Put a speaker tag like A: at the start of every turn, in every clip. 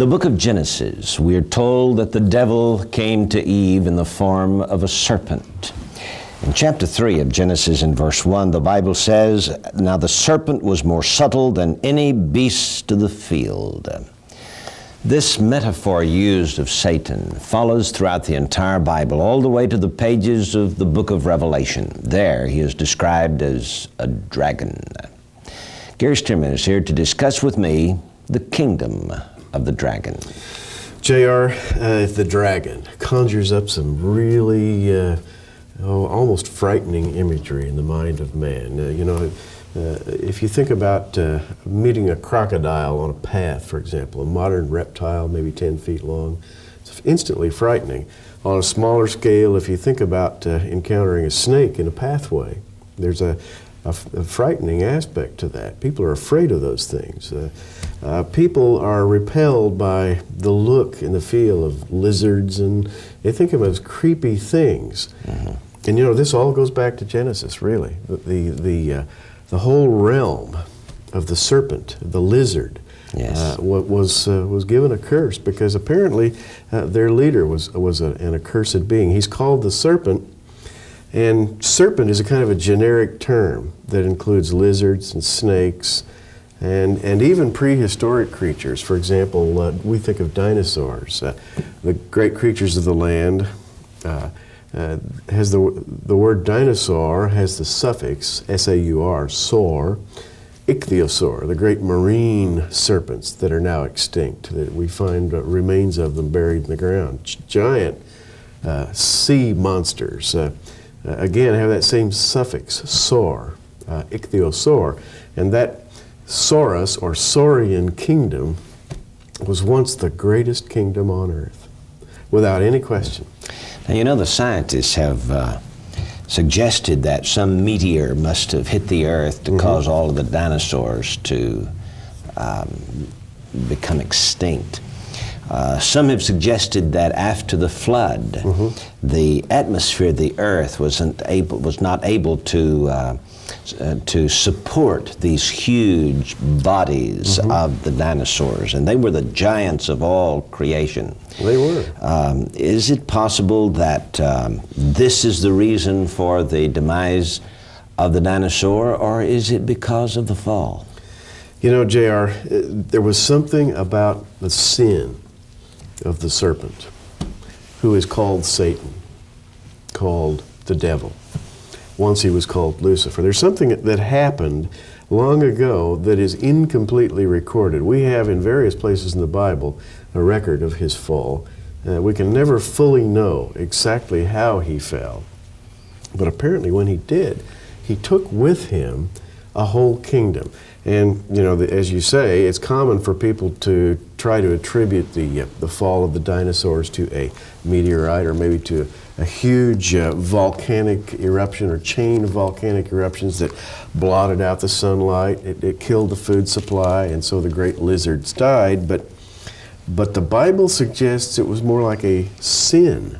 A: the book of Genesis, we are told that the devil came to Eve in the form of a serpent. In chapter 3 of Genesis, in verse 1, the Bible says, "Now the serpent was more subtle than any beast of the field." This metaphor used of Satan follows throughout the entire Bible, all the way to the pages of the book of Revelation. There he is described as a dragon. Gary Stearman is here to discuss with me the kingdom of the dragon.
B: J.R., the dragon conjures up some really almost frightening imagery in the mind of man. If you think about meeting a crocodile on a path, for example, a modern reptile, maybe 10 feet long, it's instantly frightening. On a smaller scale, if you think about encountering a snake in a pathway, there's a frightening aspect to that. People are afraid of those things. People are repelled by the look and the feel of lizards, and they think of them as creepy things. Mm-hmm. And this all goes back to Genesis, really. The whole realm of the serpent, the lizard,
A: yes.
B: was given a curse because apparently their leader was an accursed being. He's called the serpent, and serpent is a kind of a generic term that includes lizards and snakes and even prehistoric creatures. For example, we think of dinosaurs, the great creatures of the land. Has the word dinosaur has the suffix S-A-U-R, saur, ichthyosaur, the great marine serpents that are now extinct, that we find remains of them buried in the ground. Giant sea monsters, again, have that same suffix, saur, ichthyosaur, and that saurus, or saurian kingdom, was once the greatest kingdom on earth, without any question.
A: Now, the scientists have suggested that some meteor must have hit the earth to cause all of the dinosaurs to become extinct. Some have suggested that after the flood, the atmosphere of the earth was not able to support these huge bodies of the dinosaurs, and they were the giants of all creation.
B: They were.
A: Is it possible that this is the reason for the demise of the dinosaur, or is it because of the fall?
B: J.R., there was something about the sin of the serpent, who is called Satan, called the devil. Once he was called Lucifer. There's something that happened long ago that is incompletely recorded. We have in various places in the Bible a record of his fall. We can never fully know exactly how he fell. But apparently when he did, he took with him a whole kingdom. And, as you say, it's common for people to try to attribute the fall of the dinosaurs to a meteorite or maybe to a huge volcanic eruption or chain of volcanic eruptions that blotted out the sunlight. It killed the food supply, and so the great lizards died. But the Bible suggests it was more like a sin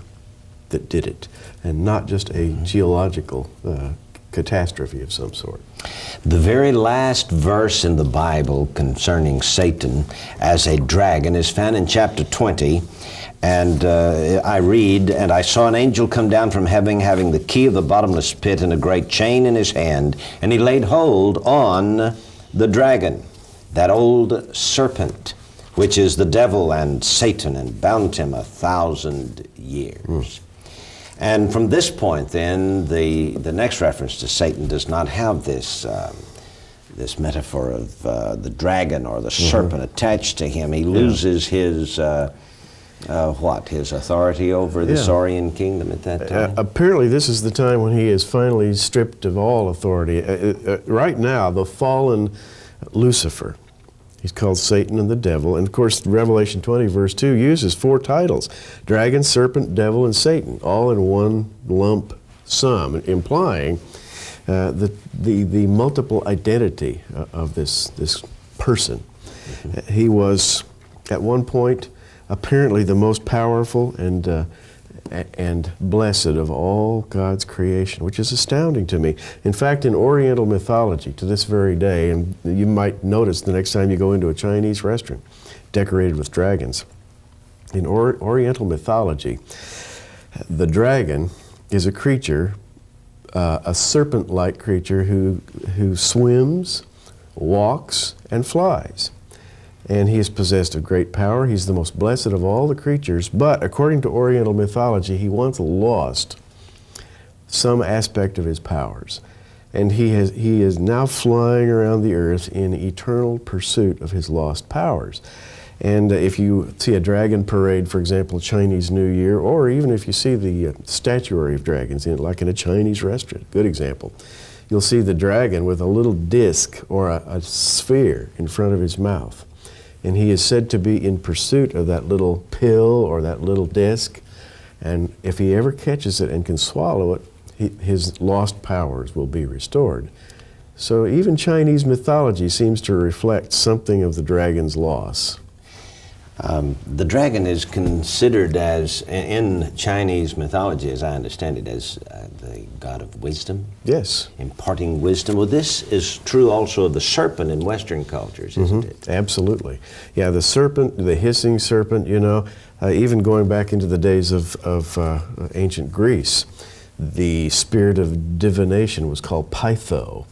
B: that did it, and not just a geological catastrophe of some sort.
A: The very last verse in the Bible concerning Satan as a dragon is found in chapter 20. And I read, "And I saw an angel come down from heaven, having the key of the bottomless pit and a great chain in his hand, and he laid hold on the dragon, that old serpent, which is the devil and Satan, and bound him 1,000 years." And from this point, then, the next reference to Satan does not have this metaphor of the dragon or the serpent attached to him. He loses his his authority over the Saurian kingdom at that time?
B: Apparently this is the time when he is finally stripped of all authority. Right now, the fallen Lucifer, he's called Satan and the devil, and of course Revelation 20 verse 2 uses 4 titles: dragon, serpent, devil, and Satan, all in one lump sum, implying the multiple identity of this person. He was at one point apparently the most powerful and blessed of all God's creation, which is astounding to me. In fact, in Oriental mythology to this very day, and you might notice the next time you go into a Chinese restaurant, decorated with dragons. In Oriental mythology, the dragon is a creature, a serpent-like creature who swims, walks, and flies. And he is possessed of great power. He's the most blessed of all the creatures, but according to Oriental mythology, he once lost some aspect of his powers. And he is now flying around the earth in eternal pursuit of his lost powers. And if you see a dragon parade, for example, Chinese New Year, or even if you see the statuary of dragons, like in a Chinese restaurant, good example, you'll see the dragon with a little disc or a sphere in front of his mouth. And he is said to be in pursuit of that little pill or that little disc. And if he ever catches it and can swallow it, his lost powers will be restored. So even Chinese mythology seems to reflect something of the dragon's loss.
A: The dragon is considered as, in Chinese mythology, as I understand it, as the god of wisdom.
B: Yes.
A: Imparting wisdom. Well, this is true also of the serpent in Western cultures, isn't it?
B: Absolutely. Yeah, the serpent, the hissing serpent, even going back into the days of ancient Greece, the spirit of divination was called Pytho,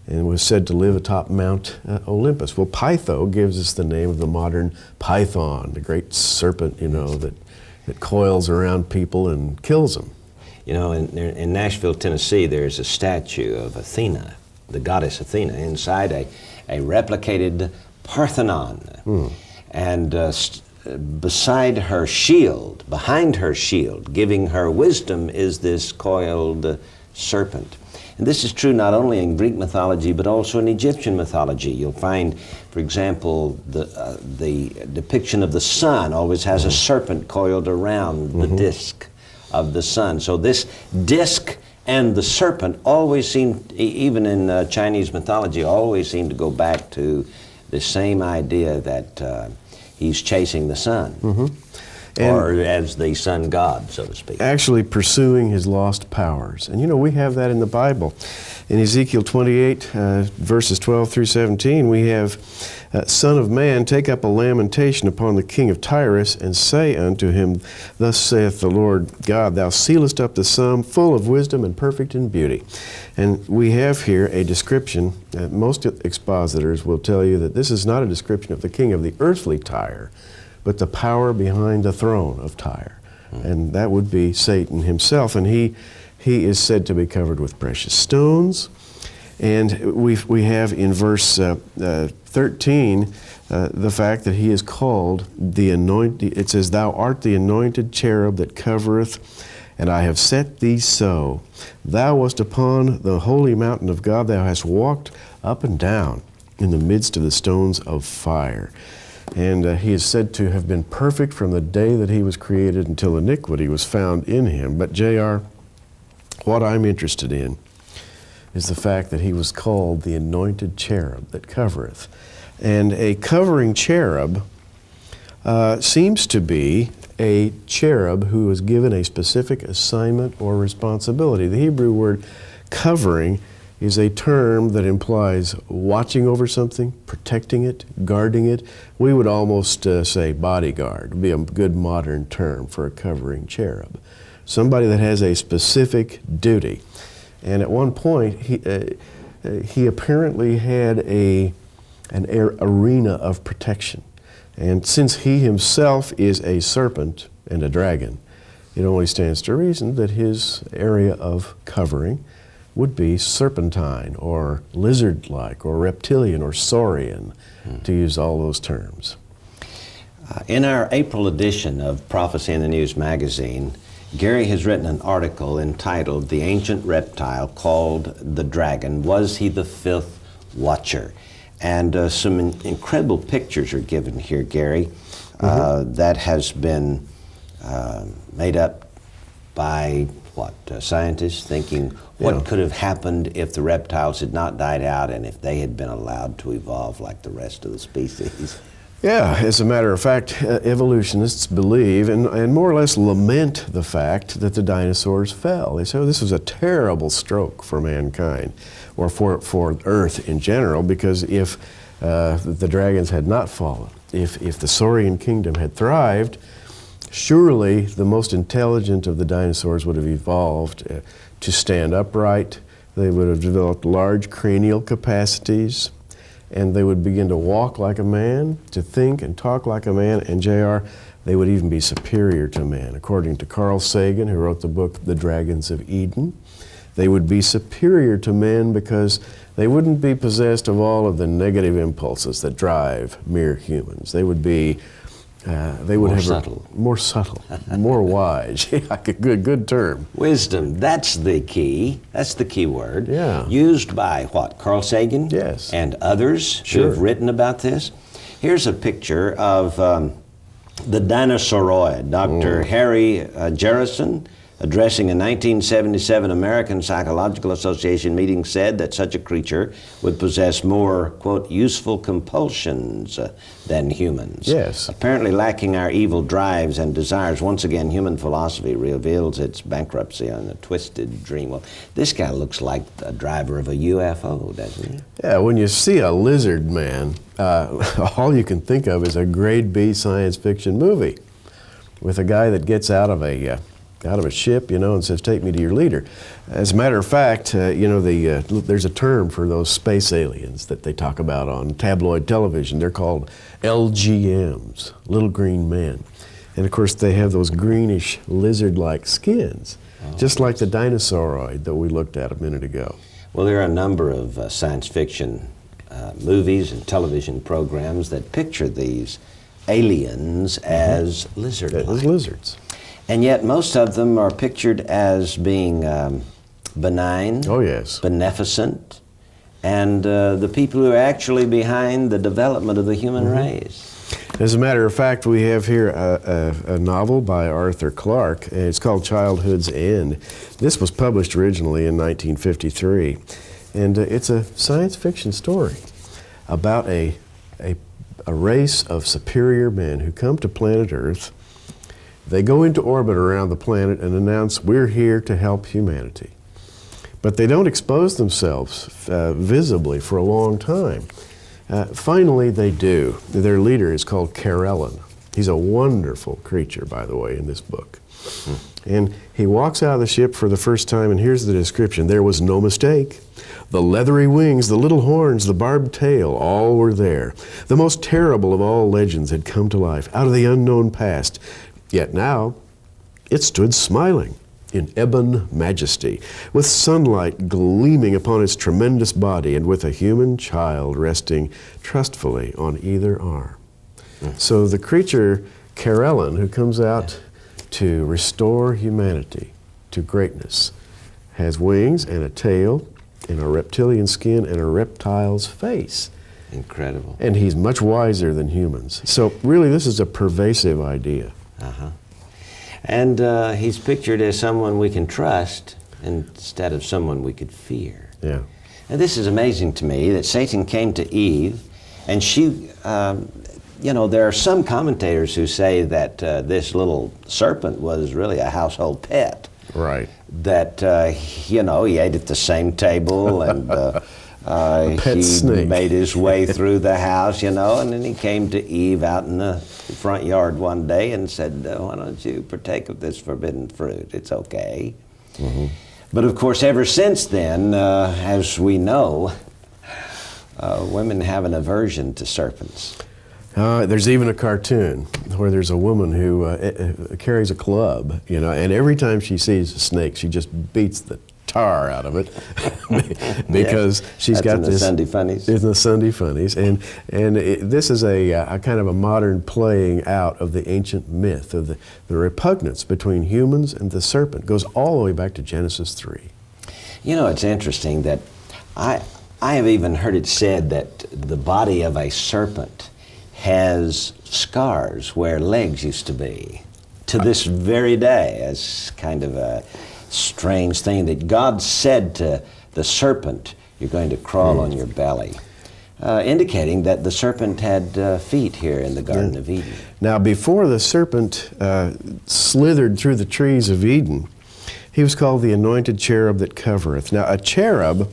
B: and was said to live atop Mount Olympus. Well, Pytho gives us the name of the modern python, the great serpent, that coils around people and kills them.
A: In Nashville, Tennessee, there's a statue of Athena, the goddess Athena, inside a replicated Parthenon. And beside her shield, behind her shield, giving her wisdom, is this coiled serpent. And this is true not only in Greek mythology, but also in Egyptian mythology. You'll find, for example, the depiction of the sun always has a serpent coiled around the disk of the sun. So this disk and the serpent always seem, even in Chinese mythology, always seem to go back to the same idea that he's chasing the sun. Or as the sun god, so to speak.
B: Actually pursuing his lost powers. And we have that in the Bible. In Ezekiel 28, verses 12 through 17, we have, Son of man, take up a lamentation upon the king of Tyrus, and say unto him, Thus saith the Lord God, Thou sealest up the sum, full of wisdom and perfect in beauty. And we have here a description, most expositors will tell you that this is not a description of the king of the earthly Tyre, but the power behind the throne of Tyre. And that would be Satan himself. And he is said to be covered with precious stones. And we have in verse 13 the fact that he is called the anointed. It says, Thou art the anointed cherub that covereth, and I have set thee so. Thou wast upon the holy mountain of God. Thou hast walked up and down in the midst of the stones of fire. And he is said to have been perfect from the day that he was created until iniquity was found in him. But J.R., what I'm interested in is the fact that he was called the anointed cherub that covereth. And a covering cherub seems to be a cherub who is given a specific assignment or responsibility. The Hebrew word covering is a term that implies watching over something, protecting it, guarding it. We would almost say bodyguard would be a good modern term for a covering cherub. Somebody that has a specific duty. And at one point, he apparently had an arena of protection. And since he himself is a serpent and a dragon, it only stands to reason that his area of covering would be serpentine or lizard-like or reptilian or saurian, to use all those terms.
A: In our April edition of Prophecy in the News magazine, Gary has written an article entitled The Ancient Reptile Called the Dragon, Was He the Fifth Watcher? And some incredible pictures are given here, Gary, that has been made up by scientists thinking what could have happened if the reptiles had not died out and if they had been allowed to evolve like the rest of the species.
B: Yeah, as a matter of fact, evolutionists believe and more or less lament the fact that the dinosaurs fell. They say, oh, this was a terrible stroke for mankind, or for Earth in general, because if the dragons had not fallen, if the saurian kingdom had thrived, surely the most intelligent of the dinosaurs would have evolved to stand upright. They would have developed large cranial capacities, and they would begin to walk like a man, to think and talk like a man, and J.R., they would even be superior to man. According to Carl Sagan, who wrote the book The Dragons of Eden, they would be superior to man because they wouldn't be possessed of all of the negative impulses that drive mere humans. They would be
A: More subtle.
B: More subtle, more wise. Yeah, good term.
A: Wisdom, that's the key. That's the key word.
B: Yeah.
A: Used by what, Carl Sagan?
B: Yes.
A: And others who
B: Sure.
A: have written about this. Here's a picture of the dinosauroid. Dr. Harry Jerrison, addressing a 1977 American Psychological Association meeting, said that such a creature would possess more, quote, useful compulsions than humans.
B: Yes.
A: Apparently lacking our evil drives and desires. Once again, human philosophy reveals its bankruptcy on a twisted dream. Well, this guy looks like a driver of a UFO, doesn't he?
B: Yeah, when you see a lizard man, all you can think of is a grade B science fiction movie with a guy that gets out of a ship, and says, "Take me to your leader." As a matter of fact, there's a term for those space aliens that they talk about on tabloid television. They're called LGMs, little green men. And of course, they have those greenish lizard-like skins, just like the dinosauroid that we looked at a minute ago.
A: Well, there are a number of science fiction movies and television programs that picture these aliens as lizard-like.
B: As lizards.
A: And yet most of them are pictured as being benign,
B: Oh, yes.
A: beneficent, and the people who are actually behind the development of the human race.
B: As a matter of fact, we have here a novel by Arthur Clarke, and it's called Childhood's End. This was published originally in 1953, and it's a science fiction story about a race of superior men who come to planet Earth. They go into orbit around the planet and announce, "We're here to help humanity." But they don't expose themselves visibly for a long time. Finally, they do. Their leader is called Carellin. He's a wonderful creature, by the way, in this book. And he walks out of the ship for the first time, and here's the description. There was no mistake. The leathery wings, the little horns, the barbed tail, all were there. The most terrible of all legends had come to life out of the unknown past. Yet now, it stood smiling in ebon majesty, with sunlight gleaming upon its tremendous body and with a human child resting trustfully on either arm. So the creature, Carellin, who comes out to restore humanity to greatness, has wings and a tail and a reptilian skin and a reptile's face.
A: Incredible.
B: And he's much wiser than humans. So really, this is a pervasive idea.
A: And he's pictured as someone we can trust instead of someone we could fear.
B: Yeah.
A: And this is amazing to me that Satan came to Eve, and she, there are some commentators who say that this little serpent was really a household pet.
B: Right.
A: That, he ate at the same table, and
B: pet
A: he
B: snake.
A: made his way through the house, and then he came to Eve out in the front yard one day and said, "Why don't you partake of this forbidden fruit? It's okay." But of course, ever since then, as we know, women have an aversion to serpents.
B: There's even a cartoon where there's a woman who carries a club, and every time she sees a snake, she just beats the tar out of it because she's
A: That's
B: got
A: in
B: this.
A: the Sunday Funnies.
B: In the Sunday Funnies, and this is a kind of a modern playing out of the ancient myth of the repugnance between humans and the serpent. It goes all the way back to Genesis 3.
A: It's interesting that I have even heard it said that the body of a serpent has scars where legs used to be, to this very day, as kind of a strange thing that God said to the serpent, "You're going to crawl on your belly," indicating that the serpent had feet here in the Garden of Eden.
B: Now, before the serpent slithered through the trees of Eden, he was called the anointed cherub that covereth. Now, a cherub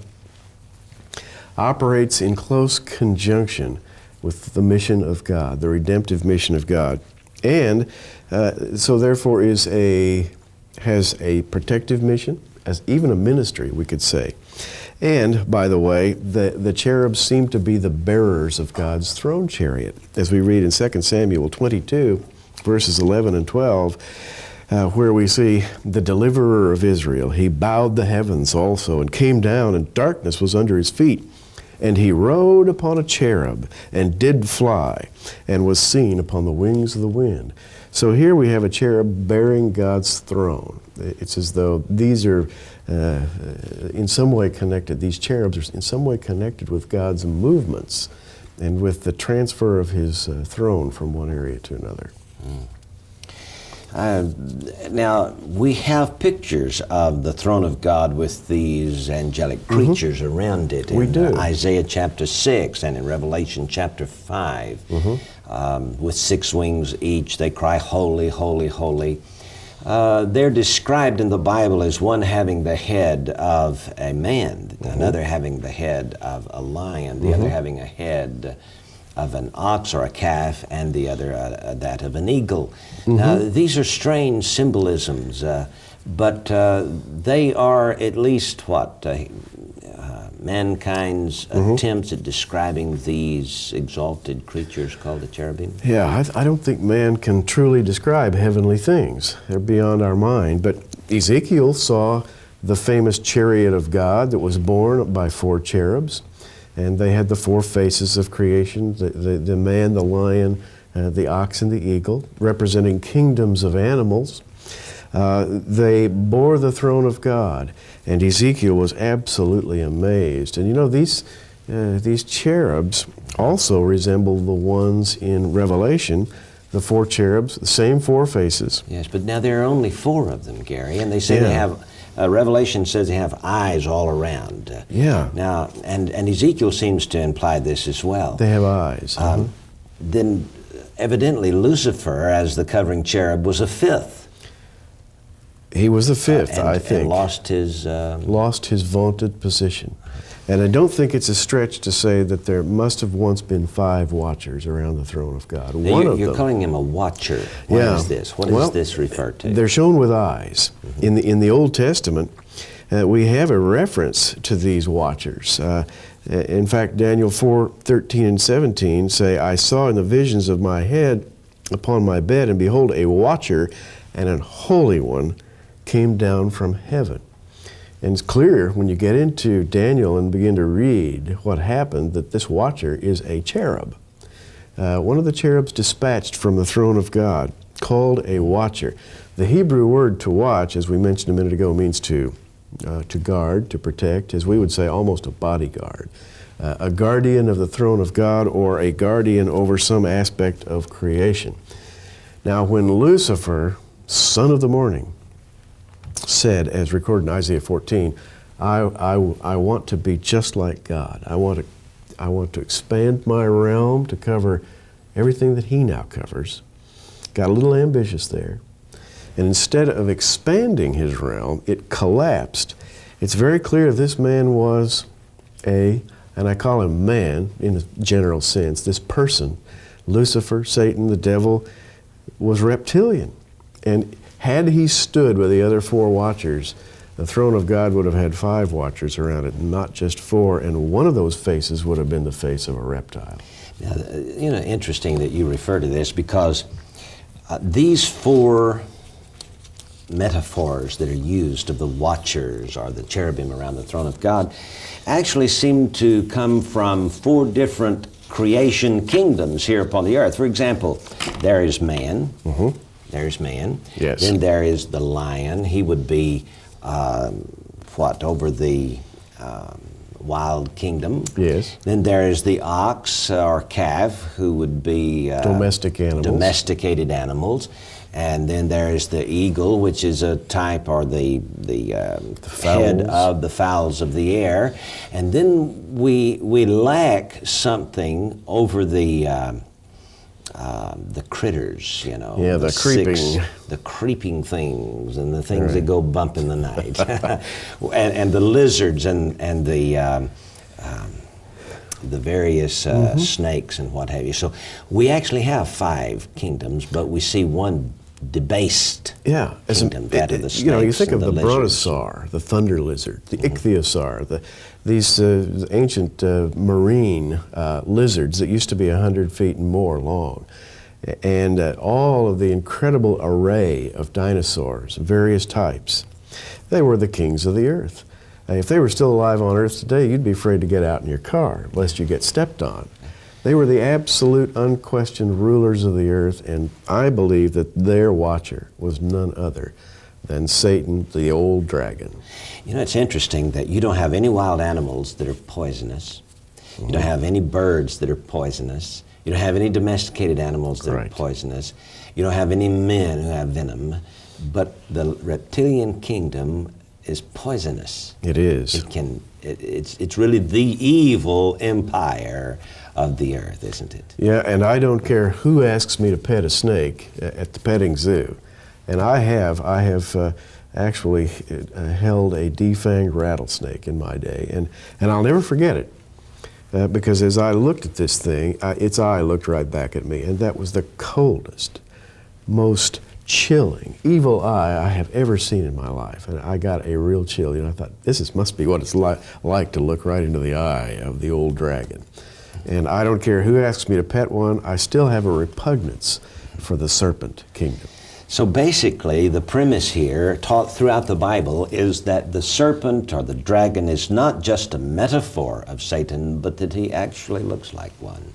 B: operates in close conjunction with the mission of God, the redemptive mission of God. And so therefore has a protective mission, as even a ministry, we could say. And, by the way, the cherubs seem to be the bearers of God's throne chariot. As we read in 2 Samuel 22, verses 11 and 12, where we see the deliverer of Israel. He bowed the heavens also and came down, and darkness was under his feet. And he rode upon a cherub and did fly, and was seen upon the wings of the wind. So here we have a cherub bearing God's throne. It's as though these are in some way connected. These cherubs are in some way connected with God's movements and with the transfer of his throne from one area to another.
A: Now, we have pictures of the throne of God with these angelic creatures around it.
B: We do.
A: Isaiah chapter 6 and in Revelation chapter 5. With 6 wings each, they cry, "Holy, holy, holy." They're described in the Bible as one having the head of a man, another having the head of a lion, the other having a head of an ox or a calf, and the other that of an eagle. Now, these are strange symbolisms, but they are at least mankind's attempts at describing these exalted creatures called the cherubim?
B: Yeah, I don't think man can truly describe heavenly things. They're beyond our mind. But Ezekiel saw the famous chariot of God that was borne by 4 cherubs. And they had the 4 faces of creation, the man, the lion, the ox, and the eagle, representing kingdoms of animals. They bore the throne of God, and Ezekiel was absolutely amazed. And you know, these cherubs also resemble the ones in Revelation, the 4 cherubs, the same 4 faces.
A: Yes, but now there are only 4 of them, Gary, and they say they have... Revelation says they have eyes all around. Now, and Ezekiel seems to imply this as well.
B: They have eyes.
A: Then, evidently, Lucifer, as the covering cherub, was a 5th.
B: He was the 5th, I think.
A: And lost his...
B: lost his vaunted position. And I don't think it's a stretch to say that there must have once been 5 watchers around the throne of God.
A: You're calling him a watcher. What is this? What does this refer to?
B: They're shown with eyes. In the Old Testament, we have a reference to these watchers. In fact, Daniel 4:13 and 17 say, "I saw in the visions of my head upon my bed, and behold, a watcher and an holy one came down from heaven." And it's clear when you get into Daniel and begin to read what happened that this watcher is a cherub. One of the cherubs dispatched from the throne of God, called a watcher. The Hebrew word to watch, as we mentioned a minute ago, means to guard, to protect, as we would say, almost a bodyguard. A guardian of the throne of God, or a guardian over some aspect of creation. Now, when Lucifer, son of the morning, said, as recorded in Isaiah 14, I want to be just like God. I want to expand my realm to cover everything that he now covers. Got a little ambitious there. And instead of expanding his realm, it collapsed. It's very clear this man was and I call him man in a general sense, this person, Lucifer, Satan, the devil, was reptilian. And had he stood with the other 4 watchers, the throne of God would have had 5 watchers around it, not just 4, and one of those faces would have been the face of a reptile.
A: Now, interesting that you refer to this, because these 4 metaphors that are used of the watchers or the cherubim around the throne of God actually seem to come from 4 different creation kingdoms here upon the earth. For example, there is man. There's man.
B: Yes.
A: Then there is the lion. He would be, over the wild kingdom.
B: Yes.
A: Then there is the ox or calf, who would be domesticated animals. And then there is the eagle, which is a type or the head of the fowls of the air. And then we lack something over the critters, the creeping things and the things that go bump in the night, and the lizards and the the various snakes and what have you. So we actually have 5 kingdoms, but we see one debased kingdom, that of the snakes.
B: You think of the
A: lizards.
B: brontosaur, the thunder lizard, the ichthyosaur, these ancient marine lizards that used to be 100 feet and more long, and all of the incredible array of dinosaurs, various types. They were the kings of the earth. If they were still alive on earth today, you'd be afraid to get out in your car lest you get stepped on. They were the absolute, unquestioned rulers of the earth, and I believe that their watcher was none other than Satan, the old dragon.
A: You know, it's interesting that you don't have any wild animals that are poisonous. You don't have any birds that are poisonous. You don't have any domesticated animals that are poisonous. You don't have any men who have venom. But the reptilian kingdom is poisonous.
B: It is.
A: It's really the evil empire of the earth, isn't it?
B: Yeah, and I don't care who asks me to pet a snake at the petting zoo. And I have actually held a defanged rattlesnake in my day, and I'll never forget it. Because as I looked at this thing, its eye looked right back at me, and that was the coldest, most chilling, evil eye I have ever seen in my life. And I got a real chill. I thought, must be what it's like to look right into the eye of the old dragon. And I don't care who asks me to pet one, I still have a repugnance for the serpent kingdom.
A: So basically, the premise here, taught throughout the Bible, is that the serpent or the dragon is not just a metaphor of Satan, but that he actually looks like one.